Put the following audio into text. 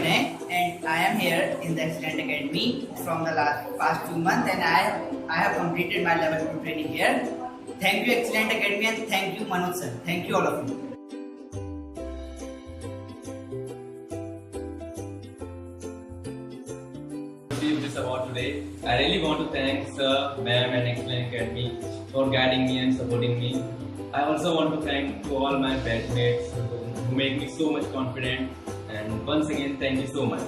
Vinay, and I am here in the Xcellent Academy from the past few months, and I have completed my level 2 training here. Thank you, Xcellent Academy, and thank you, Manoj sir. Thank you, all of you. Receive this award today. I really want to thank Sir, Ma'am and Xcellent Academy for guiding me and supporting me. I also want to thank to all my batchmates who make me so much confident, and once again thank you so much.